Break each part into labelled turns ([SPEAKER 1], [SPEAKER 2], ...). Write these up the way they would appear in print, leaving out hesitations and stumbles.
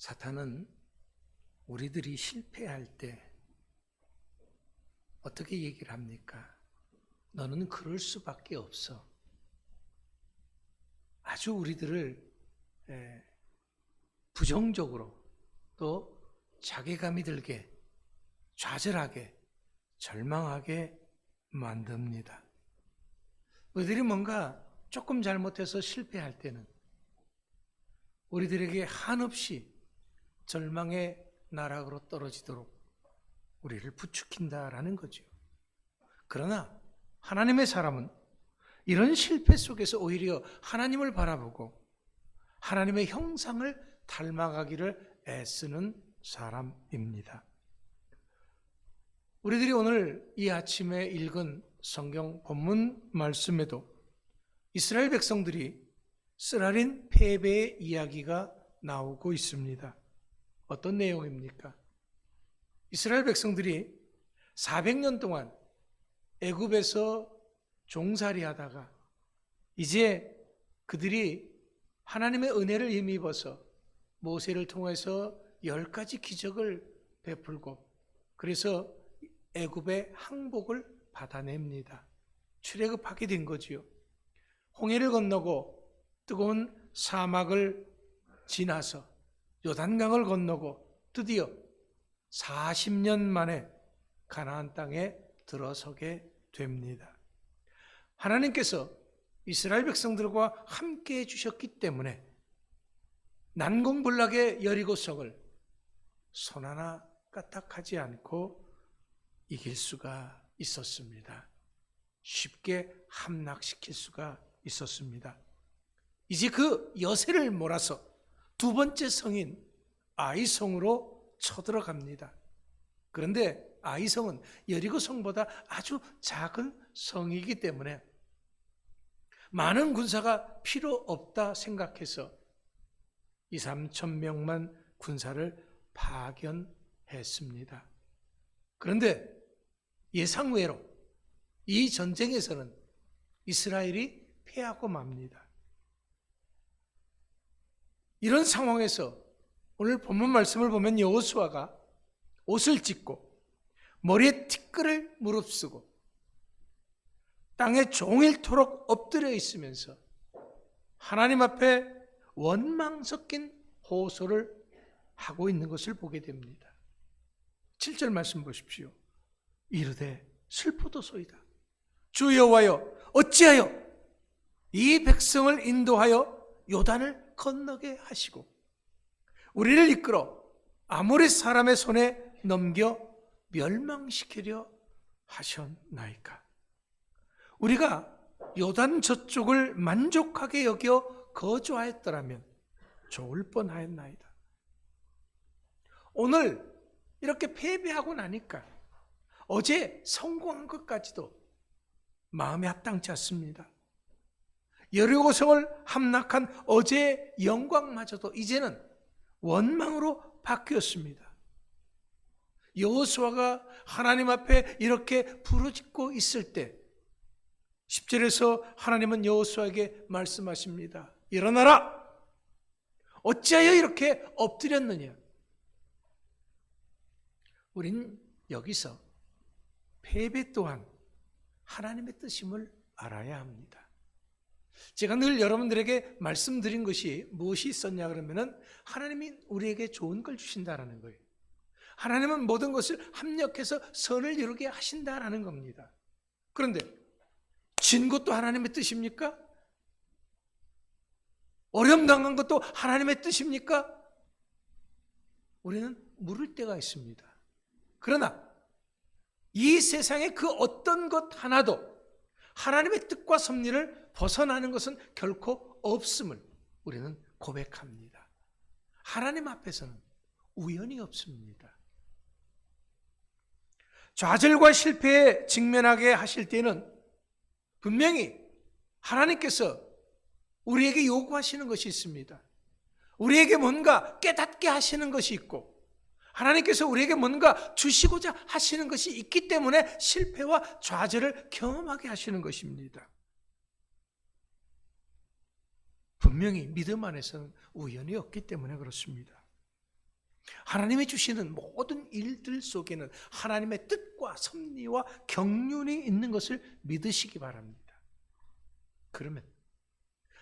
[SPEAKER 1] 사탄은 우리들이 실패할 때 어떻게 얘기를 합니까? 너는 그럴 수밖에 없어. 아주 우리들을 부정적으로 또 자괴감이 들게, 좌절하게, 절망하게 만듭니다. 우리들이 뭔가 조금 잘못해서 실패할 때는 우리들에게 한없이 절망의 나락으로 떨어지도록 우리를 부추긴다라는 거죠. 그러나 하나님의 사람은 이런 실패 속에서 오히려 하나님을 바라보고 하나님의 형상을 닮아가기를 애쓰는 사람입니다. 우리들이 오늘 이 아침에 읽은 성경 본문 말씀에도 이스라엘 백성들이 쓰라린 패배의 이야기가 나오고 있습니다. 어떤 내용입니까? 이스라엘 백성들이 400년 동안 애굽에서 종살이 하다가 이제 그들이 하나님의 은혜를 힘입어서 모세를 통해서 10가지 기적을 베풀고 그래서 애굽의 항복을 받아냅니다. 출애굽하게 된 거지요. 홍해를 건너고 뜨거운 사막을 지나서 요단강을 건너고 드디어 40년 만에 가나안 땅에 들어서게 됩니다. 하나님께서 이스라엘 백성들과 함께 해주셨기 때문에 난공불락의 여리고성을 손 하나 까딱하지 않고 이길 수가 있었습니다. 쉽게 함락시킬 수가 있었습니다. 이제 그 여세를 몰아서 두 번째 성인 아이성으로 쳐들어갑니다. 그런데 아이성은 여리고성보다 아주 작은 성이기 때문에 많은 군사가 필요 없다 생각해서 2-3천 명만 군사를 파견했습니다. 그런데 예상외로 이 전쟁에서는 이스라엘이 패하고 맙니다. 이런 상황에서 오늘 본문 말씀을 보면 여호수아가 옷을 찢고 머리에 티끌을 무릅쓰고 땅에 종일토록 엎드려 있으면서 하나님 앞에 원망 섞인 호소를 하고 있는 것을 보게 됩니다. 7절 말씀 보십시오. 이르되 슬프도소이다. 주 여호와여 어찌하여 이 백성을 인도하여 요단을 건너게 하시고 우리를 이끌어 아모리 사람의 손에 넘겨 멸망시키려 하셨나이까. 우리가 요단 저쪽을 만족하게 여겨 거주하였더라면 좋을 뻔하였나이다. 오늘 이렇게 패배하고 나니까 어제 성공한 것까지도 마음에 합당치 않습니다. 여리고성을 함락한 어제의 영광마저도 이제는 원망으로 바뀌었습니다. 여호수아가 하나님 앞에 이렇게 부르짖고 있을 때 10절에서 하나님은 여호수아에게 말씀하십니다. 일어나라! 어찌하여 이렇게 엎드렸느냐? 우린 여기서 패배 또한 하나님의 뜻임을 알아야 합니다. 제가 늘 여러분들에게 말씀드린 것이 무엇이 있었냐 그러면은 하나님이 우리에게 좋은 걸 주신다라는 거예요. 하나님은 모든 것을 합력해서 선을 이루게 하신다라는 겁니다. 그런데 진 것도 하나님의 뜻입니까? 어려움 당한 것도 하나님의 뜻입니까? 우리는 물을 때가 있습니다. 그러나 이 세상의 그 어떤 것 하나도 하나님의 뜻과 섭리를 벗어나는 것은 결코 없음을 우리는 고백합니다. 하나님 앞에서는 우연이 없습니다. 좌절과 실패에 직면하게 하실 때는 분명히 하나님께서 우리에게 요구하시는 것이 있습니다. 우리에게 뭔가 깨닫게 하시는 것이 있고 하나님께서 우리에게 뭔가 주시고자 하시는 것이 있기 때문에 실패와 좌절을 경험하게 하시는 것입니다. 분명히 믿음 안에서는 우연이 없기 때문에 그렇습니다. 하나님이 주시는 모든 일들 속에는 하나님의 뜻과 섭리와 경륜이 있는 것을 믿으시기 바랍니다. 그러면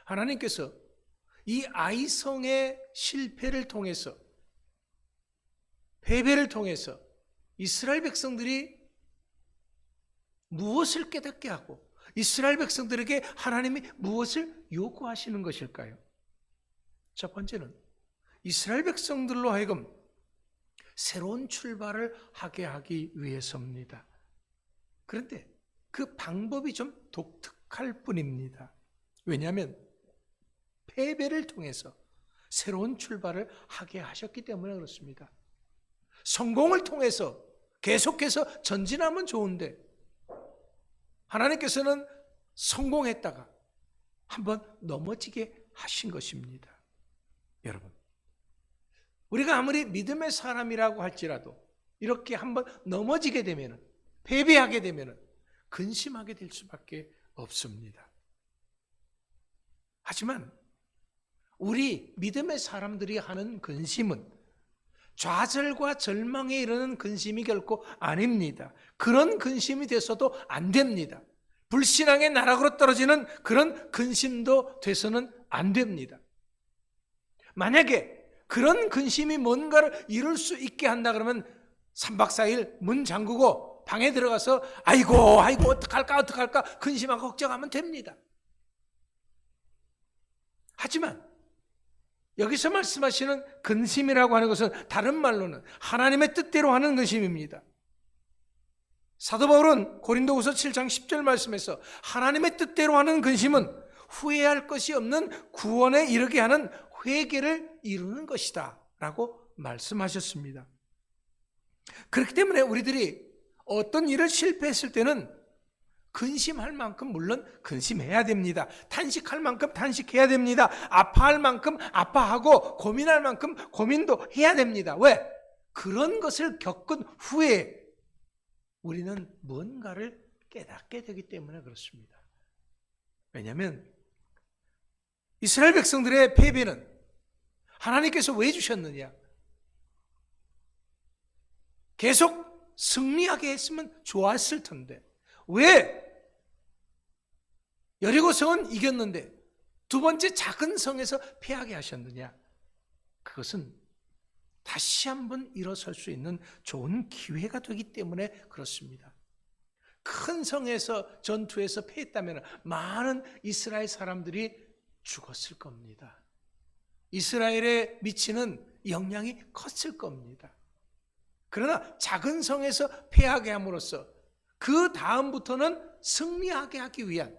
[SPEAKER 1] 하나님께서 이 아이성의 실패를 통해서, 패배를 통해서 이스라엘 백성들이 무엇을 깨닫게 하고 이스라엘 백성들에게 하나님이 무엇을 요구하시는 것일까요? 첫 번째는 이스라엘 백성들로 하여금 새로운 출발을 하게 하기 위해서입니다. 그런데 그 방법이 좀 독특할 뿐입니다. 왜냐하면 패배를 통해서 새로운 출발을 하게 하셨기 때문에 그렇습니다. 성공을 통해서 계속해서 전진하면 좋은데 하나님께서는 성공했다가 한번 넘어지게 하신 것입니다. 여러분, 우리가 아무리 믿음의 사람이라고 할지라도 이렇게 한번 넘어지게 되면, 패배하게 되면 근심하게 될 수밖에 없습니다. 하지만 우리 믿음의 사람들이 하는 근심은 좌절과 절망에 이르는 근심이 결코 아닙니다. 그런 근심이 돼서도 안 됩니다. 불신앙의 나락으로 떨어지는 그런 근심도 돼서는 안 됩니다. 만약에 그런 근심이 뭔가를 이룰 수 있게 한다 그러면 3박 4일 문 잠그고 방에 들어가서 아이고 어떡할까 근심하고 걱정하면 됩니다. 하지만 여기서 말씀하시는 근심이라고 하는 것은 다른 말로는 하나님의 뜻대로 하는 근심입니다. 사도 바울은 고린도후서 7장 10절 말씀에서 하나님의 뜻대로 하는 근심은 후회할 것이 없는 구원에 이르게 하는 회개를 이루는 것이다 라고 말씀하셨습니다. 그렇기 때문에 우리들이 어떤 일을 실패했을 때는 근심할 만큼 물론 근심해야 됩니다. 탄식할 만큼 탄식해야 됩니다. 아파할 만큼 아파하고 고민할 만큼 고민도 해야 됩니다. 왜? 그런 것을 겪은 후에 우리는 뭔가를 깨닫게 되기 때문에 그렇습니다. 왜냐하면 이스라엘 백성들의 패배는 하나님께서 왜 주셨느냐? 계속 승리하게 했으면 좋았을 텐데 왜 여리고성은 이겼는데 두 번째 작은 성에서 패하게 하셨느냐? 그것은 다시 한번 일어설 수 있는 좋은 기회가 되기 때문에 그렇습니다. 큰 성에서 전투에서 패했다면 많은 이스라엘 사람들이 죽었을 겁니다. 이스라엘에 미치는 영향이 컸을 겁니다. 그러나 작은 성에서 패하게 함으로써 그 다음부터는 승리하게 하기 위한,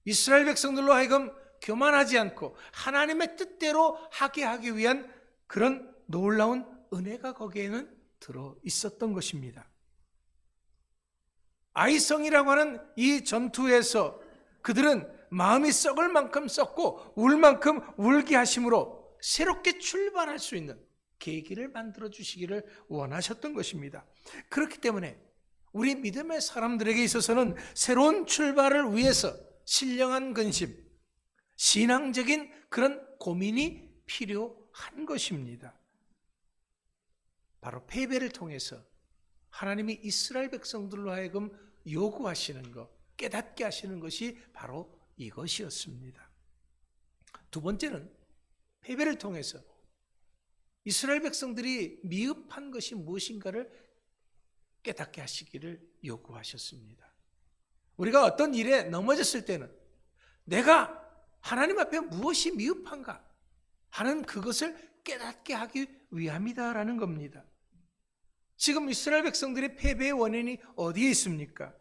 [SPEAKER 1] 이스라엘 백성들로 하여금 교만하지 않고 하나님의 뜻대로 하게 하기 위한 그런 놀라운 은혜가 거기에는 들어 있었던 것입니다. 아이성이라고 하는 이 전투에서 그들은 마음이 썩을 만큼 썩고 울 만큼 울게 하심으로 새롭게 출발할 수 있는 계기를 만들어 주시기를 원하셨던 것입니다. 그렇기 때문에 우리 믿음의 사람들에게 있어서는 새로운 출발을 위해서 신령한 근심, 신앙적인 그런 고민이 필요한 것입니다. 바로 패배를 통해서 하나님이 이스라엘 백성들로 하여금 요구하시는 것, 깨닫게 하시는 것이 바로 이것이었습니다. 두 번째는 패배를 통해서 이스라엘 백성들이 미흡한 것이 무엇인가를 깨닫게 하시기를 요구하셨습니다. 우리가 어떤 일에 넘어졌을 때는 내가 하나님 앞에 무엇이 미흡한가 하는 그것을 깨닫게 하기 위함이다라는 겁니다. 지금 이스라엘 백성들의 패배의 원인이 어디에 있습니까?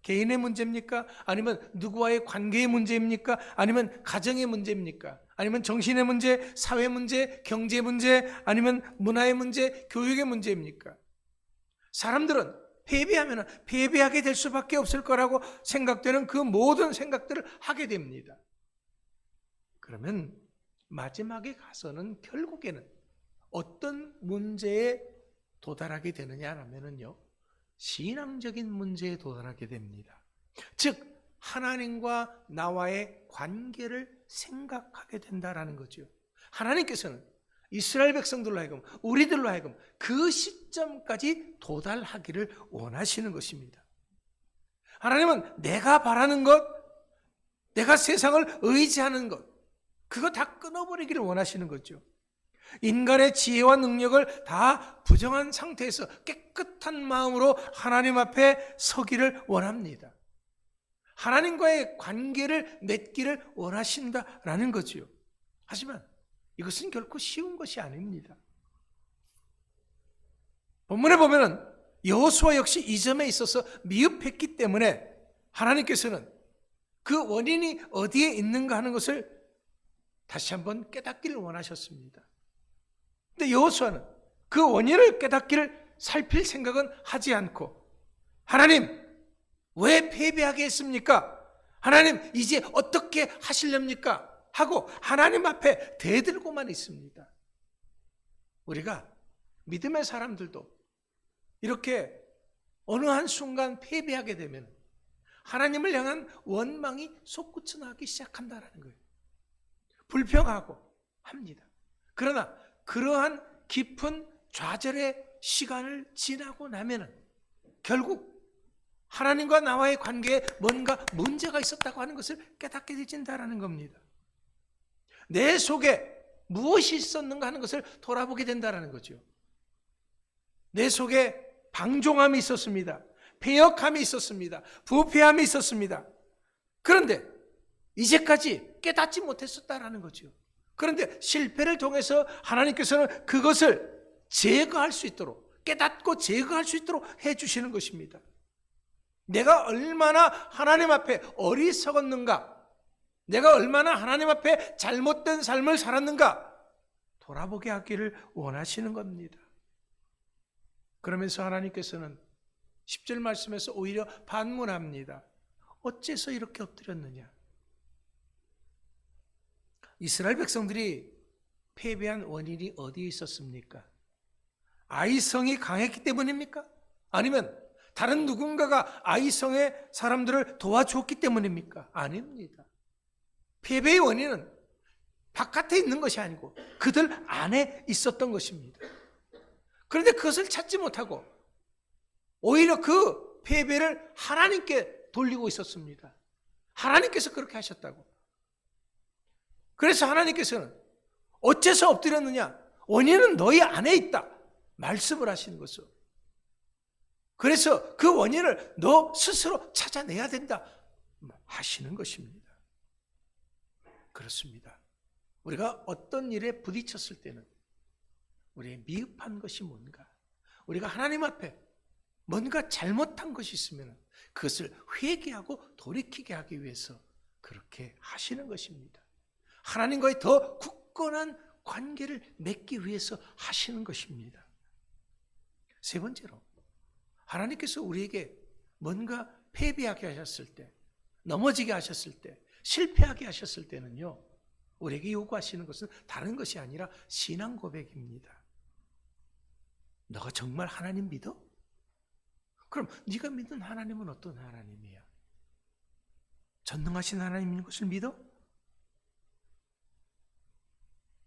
[SPEAKER 1] 개인의 문제입니까? 아니면 누구와의 관계의 문제입니까? 아니면 가정의 문제입니까? 아니면 정신의 문제, 사회 문제, 경제 문제, 아니면 문화의 문제, 교육의 문제입니까? 사람들은 패배하면 패배하게 될 수밖에 없을 거라고 생각되는 그 모든 생각들을 하게 됩니다. 그러면 마지막에 가서는 결국에는 어떤 문제에 도달하게 되느냐라면요, 신앙적인 문제에 도달하게 됩니다. 즉 하나님과 나와의 관계를 생각하게 된다라는 거죠. 하나님께서는 이스라엘 백성들로 하여금, 우리들로 하여금 그 시점까지 도달하기를 원하시는 것입니다. 하나님은 내가 바라는 것, 내가 세상을 의지하는 것, 그거 다 끊어버리기를 원하시는 거죠. 인간의 지혜와 능력을 다 부정한 상태에서 깨끗한 마음으로 하나님 앞에 서기를 원합니다. 하나님과의 관계를 맺기를 원하신다라는 거지요. 하지만 이것은 결코 쉬운 것이 아닙니다. 본문에 보면은 여호수아 역시 이 점에 있어서 미흡했기 때문에 하나님께서는 그 원인이 어디에 있는가 하는 것을 다시 한번 깨닫기를 원하셨습니다. 근데 여호수아는 그 원인을 깨닫기를 살필 생각은 하지 않고, 하나님 왜 패배하게 했습니까? 하나님 이제 어떻게 하시렵니까? 하고 하나님 앞에 대들고만 있습니다. 우리가 믿음의 사람들도 이렇게 어느 한순간 패배하게 되면 하나님을 향한 원망이 솟구쳐 나기 시작한다는 거예요. 불평하고 합니다. 그러나 그러한 깊은 좌절의 시간을 지나고 나면은 결국 하나님과 나와의 관계에 뭔가 문제가 있었다고 하는 것을 깨닫게 되진다라는 겁니다. 내 속에 무엇이 있었는가 하는 것을 돌아보게 된다는 거죠. 내 속에 방종함이 있었습니다. 패역함이 있었습니다. 부패함이 있었습니다. 그런데 이제까지 깨닫지 못했었다라는 거죠. 그런데 실패를 통해서 하나님께서는 그것을 제거할 수 있도록, 깨닫고 제거할 수 있도록 해주시는 것입니다. 내가 얼마나 하나님 앞에 어리석었는가, 내가 얼마나 하나님 앞에 잘못된 삶을 살았는가 돌아보게 하기를 원하시는 겁니다. 그러면서 하나님께서는 10절 말씀에서 오히려 반문합니다. 어째서 이렇게 엎드렸느냐? 이스라엘 백성들이 패배한 원인이 어디에 있었습니까? 아이성이 강했기 때문입니까? 아니면 다른 누군가가 아이성의 사람들을 도와줬기 때문입니까? 아닙니다. 패배의 원인은 바깥에 있는 것이 아니고 그들 안에 있었던 것입니다. 그런데 그것을 찾지 못하고 오히려 그 패배를 하나님께 돌리고 있었습니다. 하나님께서 그렇게 하셨다고. 그래서 하나님께서는 어째서 엎드렸느냐? 원인은 너희 안에 있다 말씀을 하시는 것이죠. 그래서 그 원인을 너 스스로 찾아내야 된다 하시는 것입니다. 그렇습니다. 우리가 어떤 일에 부딪혔을 때는 우리의 미흡한 것이 뭔가, 우리가 하나님 앞에 뭔가 잘못한 것이 있으면 그것을 회개하고 돌이키게 하기 위해서 그렇게 하시는 것입니다. 하나님과의 더 굳건한 관계를 맺기 위해서 하시는 것입니다. 세 번째로, 하나님께서 우리에게 뭔가 패배하게 하셨을 때, 넘어지게 하셨을 때, 실패하게 하셨을 때는요, 우리에게 요구하시는 것은 다른 것이 아니라 신앙 고백입니다. 너가 정말 하나님 믿어? 그럼 네가 믿는 하나님은 어떤 하나님이야? 전능하신 하나님인 것을 믿어?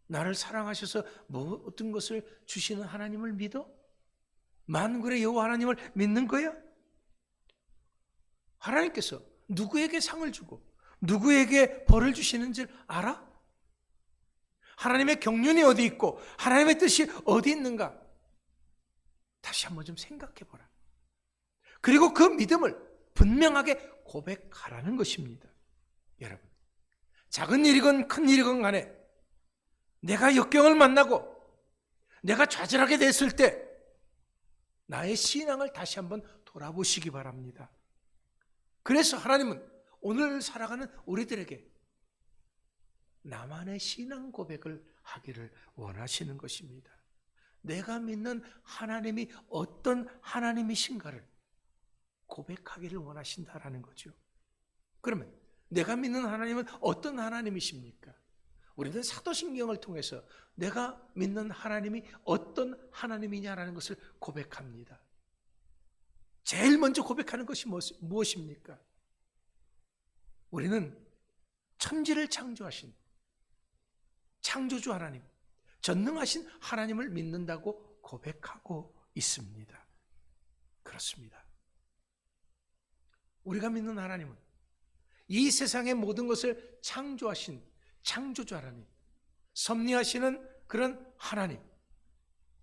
[SPEAKER 1] 나를 사랑하셔서 어떤 것을 주시는 하나님을 믿어? 만군의 여호와 하나님을 믿는 거야? 하나님께서 누구에게 상을 주고 누구에게 벌을 주시는지 알아? 하나님의 경륜이 어디 있고 하나님의 뜻이 어디 있는가? 다시 한번 좀 생각해 보라. 그리고 그 믿음을 분명하게 고백하라는 것입니다. 여러분, 작은 일이건 큰 일이건 간에 내가 역경을 만나고 내가 좌절하게 됐을 때 나의 신앙을 다시 한번 돌아보시기 바랍니다. 그래서 하나님은 오늘 살아가는 우리들에게 나만의 신앙 고백을 하기를 원하시는 것입니다. 내가 믿는 하나님이 어떤 하나님이신가를 고백하기를 원하신다라는 거죠. 그러면 내가 믿는 하나님은 어떤 하나님이십니까? 우리는 사도신경을 통해서 내가 믿는 하나님이 어떤 하나님이냐라는 것을 고백합니다. 제일 먼저 고백하는 것이 무엇입니까? 우리는 천지를 창조하신 창조주 하나님, 전능하신 하나님을 믿는다고 고백하고 있습니다. 그렇습니다. 우리가 믿는 하나님은 이 세상의 모든 것을 창조하신 창조주 하나님, 섭리하시는 그런 하나님,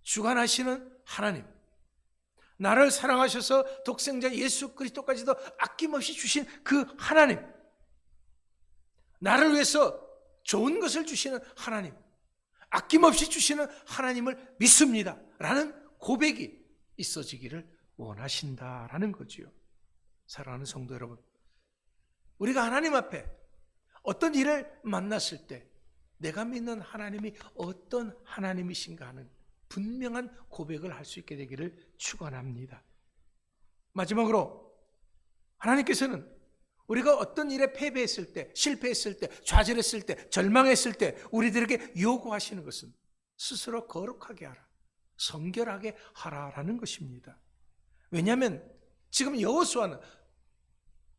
[SPEAKER 1] 주관하시는 하나님, 나를 사랑하셔서 독생자 예수 그리스도까지도 아낌없이 주신 그 하나님, 나를 위해서 좋은 것을 주시는 하나님, 아낌없이 주시는 하나님을 믿습니다 라는 고백이 있어지기를 원하신다라는 거지요. 사랑하는 성도 여러분, 우리가 하나님 앞에 어떤 일을 만났을 때 내가 믿는 하나님이 어떤 하나님이신가 하는 분명한 고백을 할 수 있게 되기를 축원합니다. 마지막으로 하나님께서는 우리가 어떤 일에 패배했을 때, 실패했을 때, 좌절했을 때, 절망했을 때 우리들에게 요구하시는 것은 스스로 거룩하게 하라, 성결하게 하라라는 것입니다. 왜냐하면 지금 여호수아는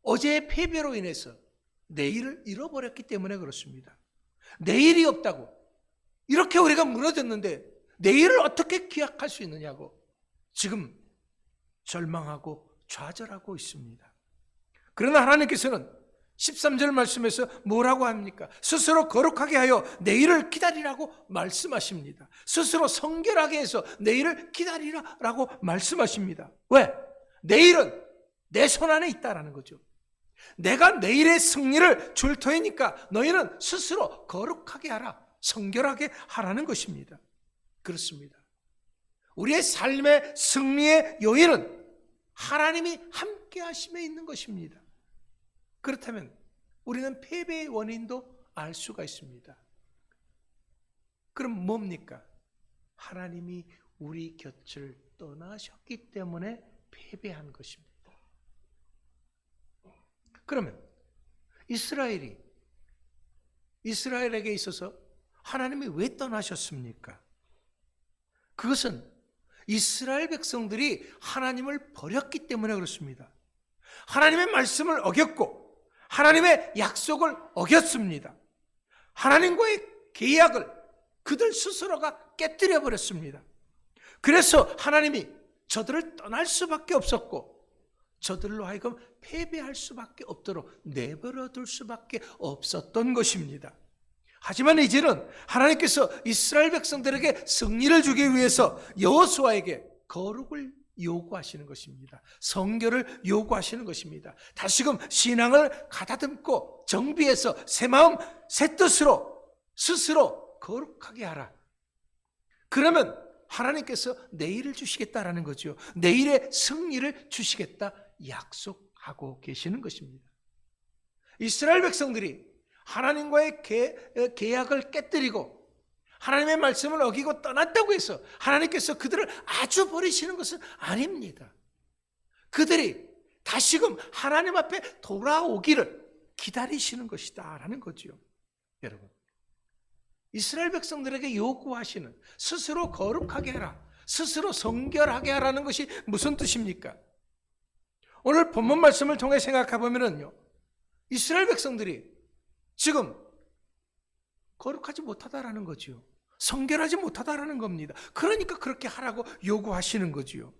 [SPEAKER 1] 어제의 패배로 인해서 내일을 잃어버렸기 때문에 그렇습니다. 내일이 없다고 이렇게 우리가 무너졌는데 내일을 어떻게 기약할 수 있느냐고 지금 절망하고 좌절하고 있습니다. 그러나 하나님께서는 13절 말씀에서 뭐라고 합니까? 스스로 거룩하게 하여 내일을 기다리라고 말씀하십니다. 스스로 성결하게 해서 내일을 기다리라고 말씀하십니다. 왜? 내일은 내 손 안에 있다라는 거죠. 내가 내일의 승리를 줄 터이니까 너희는 스스로 거룩하게 하라, 성결하게 하라는 것입니다. 그렇습니다. 우리의 삶의 승리의 요인은 하나님이 함께 하심에 있는 것입니다. 그렇다면 우리는 패배의 원인도 알 수가 있습니다. 그럼 뭡니까? 하나님이 우리 곁을 떠나셨기 때문에 패배한 것입니다. 그러면 이스라엘에게 있어서 하나님이 왜 떠나셨습니까? 그것은 이스라엘 백성들이 하나님을 버렸기 때문에 그렇습니다. 하나님의 말씀을 어겼고 하나님의 약속을 어겼습니다. 하나님과의 계약을 그들 스스로가 깨뜨려 버렸습니다. 그래서 하나님이 저들을 떠날 수밖에 없었고 저들로 하여금 패배할 수밖에 없도록 내버려 둘 수밖에 없었던 것입니다. 하지만 이제는 하나님께서 이스라엘 백성들에게 승리를 주기 위해서 여호수아에게 거룩을 요구하시는 것입니다. 성결을 요구하시는 것입니다. 다시금 신앙을 가다듬고 정비해서 새 마음 새 뜻으로 스스로 거룩하게 하라. 그러면 하나님께서 내일을 주시겠다라는 거죠. 내일의 승리를 주시겠다 약속하고 계시는 것입니다. 이스라엘 백성들이 하나님과의 계약을 깨뜨리고 하나님의 말씀을 어기고 떠났다고 해서 하나님께서 그들을 아주 버리시는 것은 아닙니다. 그들이 다시금 하나님 앞에 돌아오기를 기다리시는 것이다 라는 거죠. 여러분, 이스라엘 백성들에게 요구하시는 스스로 거룩하게 하라, 스스로 성결하게 하라는 것이 무슨 뜻입니까? 오늘 본문 말씀을 통해 생각해 보면요, 이스라엘 백성들이 지금 거룩하지 못하다라는 거지요. 성결하지 못하다라는 겁니다. 그러니까 그렇게 하라고 요구하시는 거지요.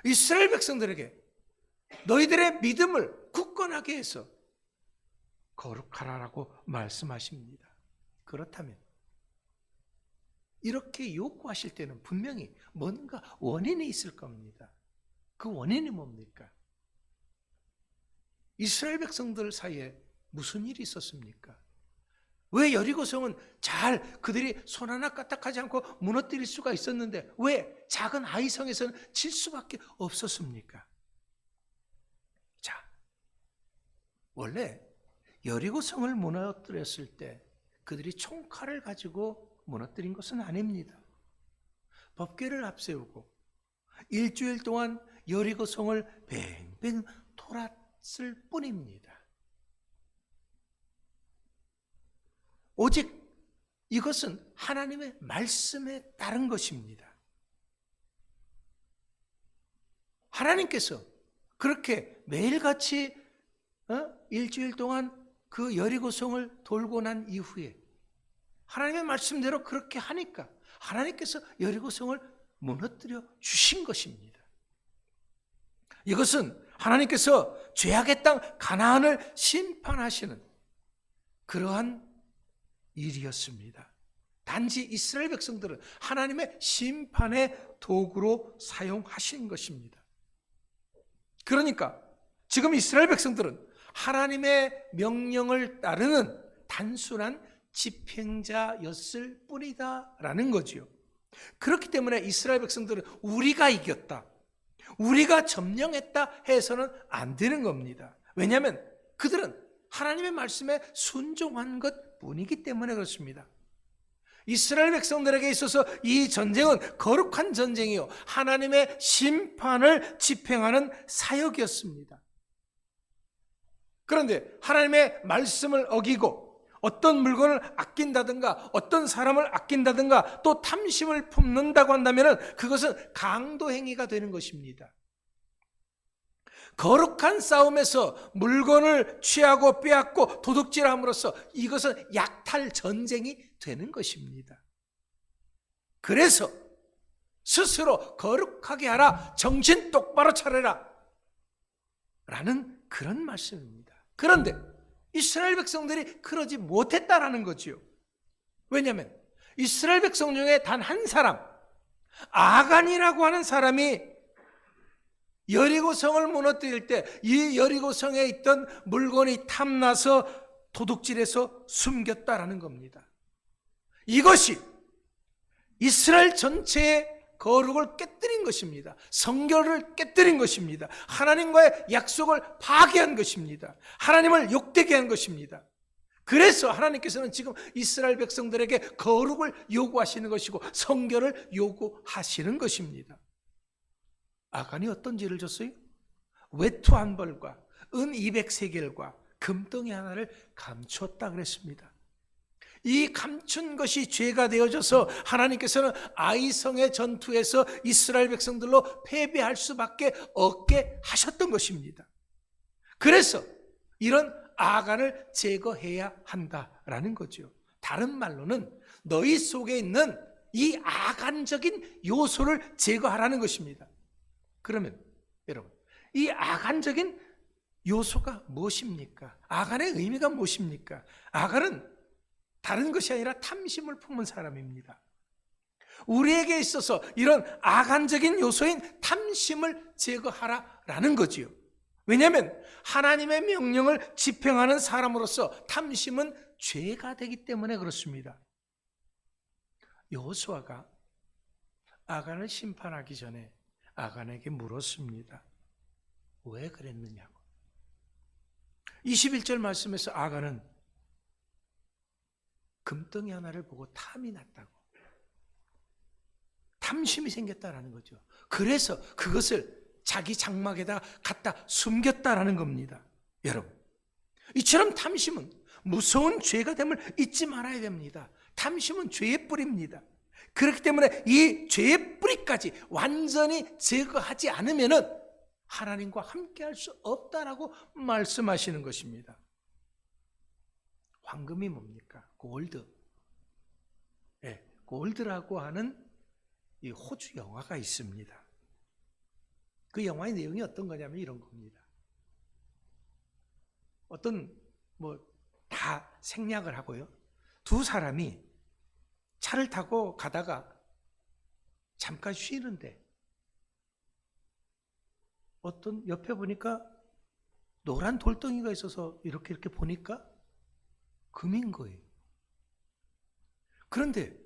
[SPEAKER 1] 이스라엘 백성들에게 너희들의 믿음을 굳건하게 해서 거룩하라라고 말씀하십니다. 그렇다면 이렇게 요구하실 때는 분명히 뭔가 원인이 있을 겁니다. 그 원인이 뭡니까? 이스라엘 백성들 사이에 무슨 일이 있었습니까? 왜 여리고성은 잘 그들이 손 하나 까딱하지 않고 무너뜨릴 수가 있었는데 왜 작은 아이성에서는 질 수밖에 없었습니까? 자, 원래 여리고성을 무너뜨렸을 때 그들이 총칼을 가지고 무너뜨린 것은 아닙니다. 법궤를 앞세우고 일주일 동안 여리고성을 뱅뱅 돌았을 뿐입니다. 오직 이것은 하나님의 말씀에 따른 것입니다. 하나님께서 그렇게 매일같이 일주일 동안 그 여리고성을 돌고 난 이후에 하나님의 말씀대로 그렇게 하니까 하나님께서 여리고성을 무너뜨려 주신 것입니다. 이것은 하나님께서 죄악의 땅 가나안을 심판하시는 그러한 일이었습니다. 단지 이스라엘 백성들은 하나님의 심판의 도구로 사용하신 것입니다. 그러니까 지금 이스라엘 백성들은 하나님의 명령을 따르는 단순한 집행자였을 뿐이다라는 거지요. 그렇기 때문에 이스라엘 백성들은 우리가 이겼다, 우리가 점령했다 해서는 안 되는 겁니다. 왜냐하면 그들은 하나님의 말씀에 순종한 것 뿐이기 때문에 그렇습니다. 이스라엘 백성들에게 있어서 이 전쟁은 거룩한 전쟁이요, 하나님의 심판을 집행하는 사역이었습니다. 그런데 하나님의 말씀을 어기고 어떤 물건을 아낀다든가 어떤 사람을 아낀다든가 또 탐심을 품는다고 한다면 그것은 강도 행위가 되는 것입니다. 거룩한 싸움에서 물건을 취하고 빼앗고 도둑질함으로써 이것은 약탈 전쟁이 되는 것입니다. 그래서 스스로 거룩하게 하라, 정신 똑바로 차려라 라는 그런 말씀입니다. 그런데 이스라엘 백성들이 그러지 못했다라는 거지요. 왜냐하면 이스라엘 백성 중에 단 한 사람, 아간이라고 하는 사람이 여리고성을 무너뜨릴 때 이 여리고성에 있던 물건이 탐나서 도둑질해서 숨겼다라는 겁니다. 이것이 이스라엘 전체의 거룩을 깨뜨린 것입니다. 성결을 깨뜨린 것입니다. 하나님과의 약속을 파괴한 것입니다. 하나님을 욕되게 한 것입니다. 그래서 하나님께서는 지금 이스라엘 백성들에게 거룩을 요구하시는 것이고 성결을 요구하시는 것입니다. 아간이 어떤 죄를 졌어요? 외투 한 벌과 은 200세겔과 금덩이 하나를 감추었다 그랬습니다. 이 감춘 것이 죄가 되어져서 하나님께서는 아이성의 전투에서 이스라엘 백성들로 패배할 수밖에 없게 하셨던 것입니다. 그래서 이런 아간을 제거해야 한다라는 거죠. 다른 말로는 너희 속에 있는 이 아간적인 요소를 제거하라는 것입니다. 그러면 여러분, 이 아간적인 요소가 무엇입니까? 아간의 의미가 무엇입니까? 아간은 다른 것이 아니라 탐심을 품은 사람입니다. 우리에게 있어서 이런 아간적인 요소인 탐심을 제거하라라는 거지요. 왜냐하면 하나님의 명령을 집행하는 사람으로서 탐심은 죄가 되기 때문에 그렇습니다. 여호수아가 아간을 심판하기 전에 아간에게 물었습니다. 왜 그랬느냐고. 21절 말씀에서 아간은 금덩이 하나를 보고 탐이 났다고, 탐심이 생겼다라는 거죠. 그래서 그것을 자기 장막에다 갖다 숨겼다라는 겁니다. 여러분, 이처럼 탐심은 무서운 죄가 됨을 잊지 말아야 됩니다. 탐심은 죄의 뿌리입니다. 그렇기 때문에 이 죄의 뿌리까지 완전히 제거하지 않으면 하나님과 함께할 수 없다라고 말씀하시는 것입니다. 황금이 뭡니까? 골드. 네, 골드라고 하는 이 호주 영화가 있습니다. 그 영화의 내용이 어떤 거냐면 이런 겁니다. 어떤 다 생략을 하고요. 두 사람이 차를 타고 가다가 잠깐 쉬는데 어떤 옆에 보니까 노란 돌덩이가 있어서 이렇게 보니까 금인 거예요. 그런데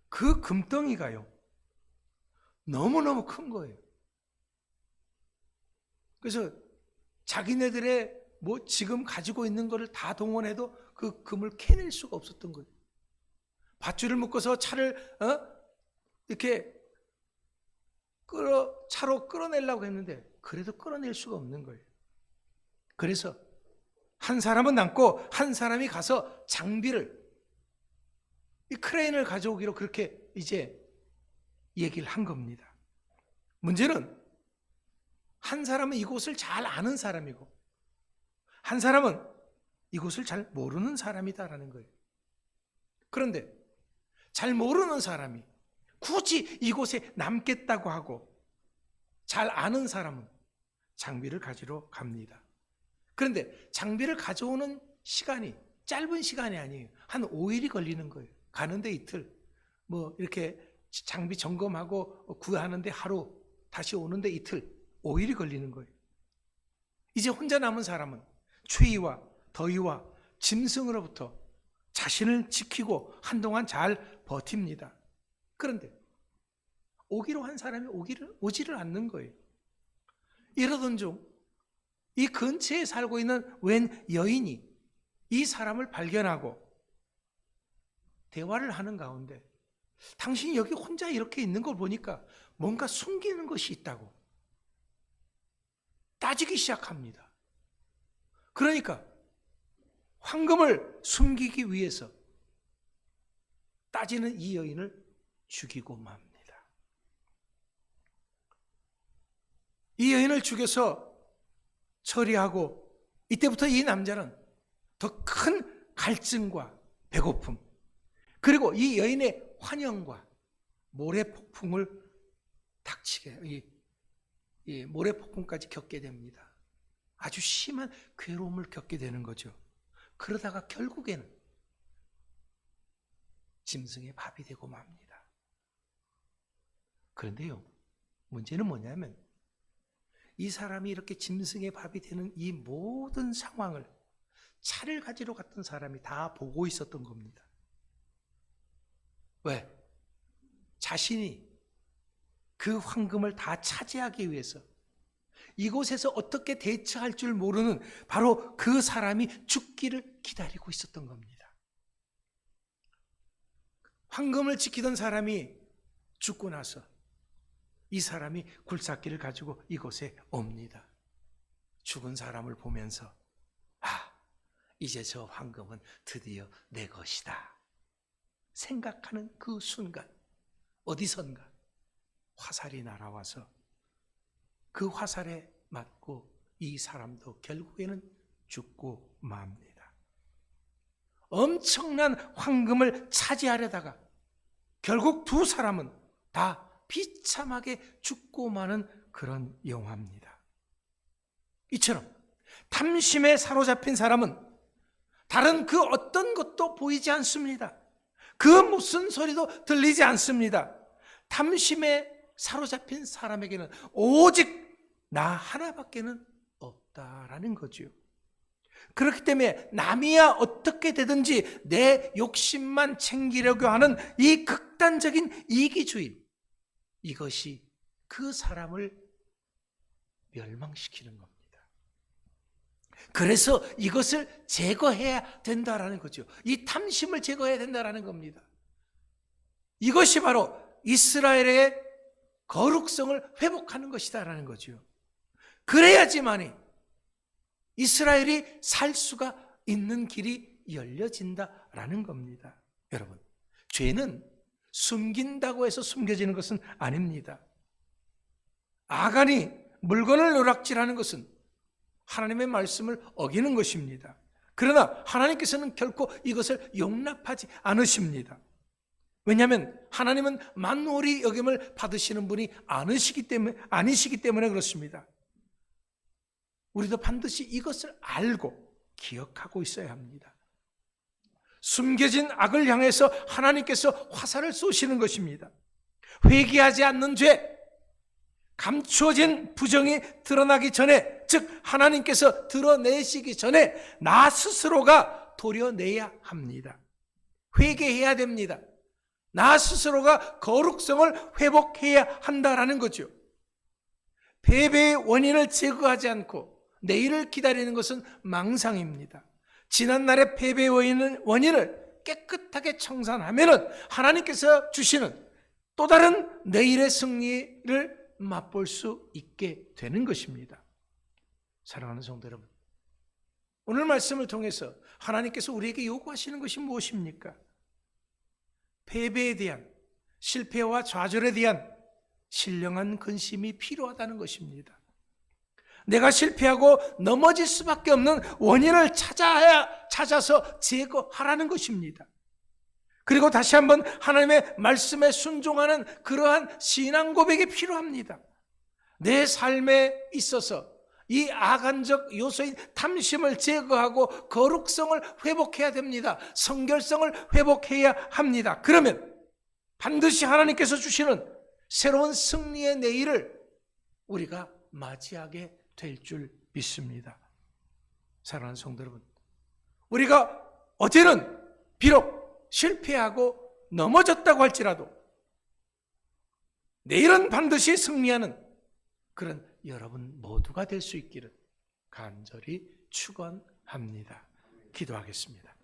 [SPEAKER 1] 그 금덩이가요, 너무너무 큰 거예요. 그래서 자기네들의 지금 가지고 있는 거를 다 동원해도 그 금을 캐낼 수가 없었던 거예요. 밧줄을 묶어서 차를 이렇게 차로 끌어내려고 했는데 그래도 끌어낼 수가 없는 거예요. 그래서 한 사람은 남고 한 사람이 가서 장비를, 이 크레인을 가져오기로 그렇게 이제 얘기를 한 겁니다. 문제는 한 사람은 이곳을 잘 아는 사람이고 한 사람은 이곳을 잘 모르는 사람이다라는 거예요. 그런데 잘 모르는 사람이 굳이 이곳에 남겠다고 하고 잘 아는 사람은 장비를 가지러 갑니다. 그런데 장비를 가져오는 시간이 짧은 시간이 아니에요. 한 5일이 걸리는 거예요. 가는데 이틀, 이렇게 장비 점검하고 구하는데 하루, 다시 오는데 이틀, 5일이 걸리는 거예요. 이제 혼자 남은 사람은 추위와 더위와 짐승으로부터 자신을 지키고 한동안 잘 버팁니다. 그런데 오기로 한 사람이 오지를 않는 거예요. 이러던 중 이 근처에 살고 있는 웬 여인이 이 사람을 발견하고 대화를 하는 가운데 당신이 여기 혼자 이렇게 있는 걸 보니까 뭔가 숨기는 것이 있다고 따지기 시작합니다. 그러니까 황금을 숨기기 위해서 따지는 이 여인을 죽이고 맙니다. 이 여인을 죽여서 처리하고 이때부터 이 남자는 더 큰 갈증과 배고픔, 그리고 이 여인의 환영과 모래폭풍을 닥치게, 이 모래폭풍까지 겪게 됩니다. 아주 심한 괴로움을 겪게 되는 거죠. 그러다가 결국에는 짐승의 밥이 되고 맙니다. 그런데요, 문제는 뭐냐면 이 사람이 이렇게 짐승의 밥이 되는 이 모든 상황을 차를 가지러 갔던 사람이 다 보고 있었던 겁니다. 왜? 자신이 그 황금을 다 차지하기 위해서 이곳에서 어떻게 대처할 줄 모르는 바로 그 사람이 죽기를 기다리고 있었던 겁니다. 황금을 지키던 사람이 죽고 나서 이 사람이 굴삭기를 가지고 이곳에 옵니다. 죽은 사람을 보면서 이제 저 황금은 드디어 내 것이다 생각하는 그 순간 어디선가 화살이 날아와서 그 화살에 맞고 이 사람도 결국에는 죽고 맙니다. 엄청난 황금을 차지하려다가 결국 두 사람은 다 비참하게 죽고 마는 그런 영화입니다. 이처럼 탐심에 사로잡힌 사람은 다른 그 어떤 것도 보이지 않습니다. 그 무슨 소리도 들리지 않습니다. 탐심에 사로잡힌 사람에게는 오직 나 하나밖에는 없다라는 거죠. 그렇기 때문에 남이야 어떻게 되든지 내 욕심만 챙기려고 하는 이 극단적인 이기주의, 이것이 그 사람을 멸망시키는 겁니다. 그래서 이것을 제거해야 된다라는 거죠. 이 탐심을 제거해야 된다라는 겁니다. 이것이 바로 이스라엘의 거룩성을 회복하는 것이다라는 거죠. 그래야지만이 이스라엘이 살 수가 있는 길이 열려진다라는 겁니다. 여러분, 죄는 숨긴다고 해서 숨겨지는 것은 아닙니다. 아간이 물건을 노략질하는 것은 하나님의 말씀을 어기는 것입니다. 그러나 하나님께서는 결코 이것을 용납하지 않으십니다. 왜냐하면 하나님은 만홀히 여김을 받으시는 분이 아니시기 때문에 그렇습니다. 우리도 반드시 이것을 알고 기억하고 있어야 합니다. 숨겨진 악을 향해서 하나님께서 화살을 쏘시는 것입니다. 회개하지 않는 죄, 감추어진 부정이 드러나기 전에, 즉 하나님께서 드러내시기 전에 나 스스로가 도려내야 합니다. 회개해야 됩니다. 나 스스로가 거룩성을 회복해야 한다라는 거죠. 패배의 원인을 제거하지 않고 내일을 기다리는 것은 망상입니다. 지난날의 패배의 원인을 깨끗하게 청산하면은 하나님께서 주시는 또 다른 내일의 승리를 맛볼 수 있게 되는 것입니다. 사랑하는 성도 여러분, 오늘 말씀을 통해서 하나님께서 우리에게 요구하시는 것이 무엇입니까? 패배에 대한, 실패와 좌절에 대한 신령한 근심이 필요하다는 것입니다. 내가 실패하고 넘어질 수밖에 없는 원인을 찾아서 제거하라는 것입니다. 그리고 다시 한번 하나님의 말씀에 순종하는 그러한 신앙 고백이 필요합니다. 내 삶에 있어서 이 악한적 요소인 탐심을 제거하고 거룩성을 회복해야 됩니다. 성결성을 회복해야 합니다. 그러면 반드시 하나님께서 주시는 새로운 승리의 내일을 우리가 맞이하게 될 줄 믿습니다. 사랑하는 성도 여러분, 우리가 어제는 비록 실패하고 넘어졌다고 할지라도 내일은 반드시 승리하는 그런 여러분 모두가 될 수 있기를 간절히 축원합니다. 기도하겠습니다.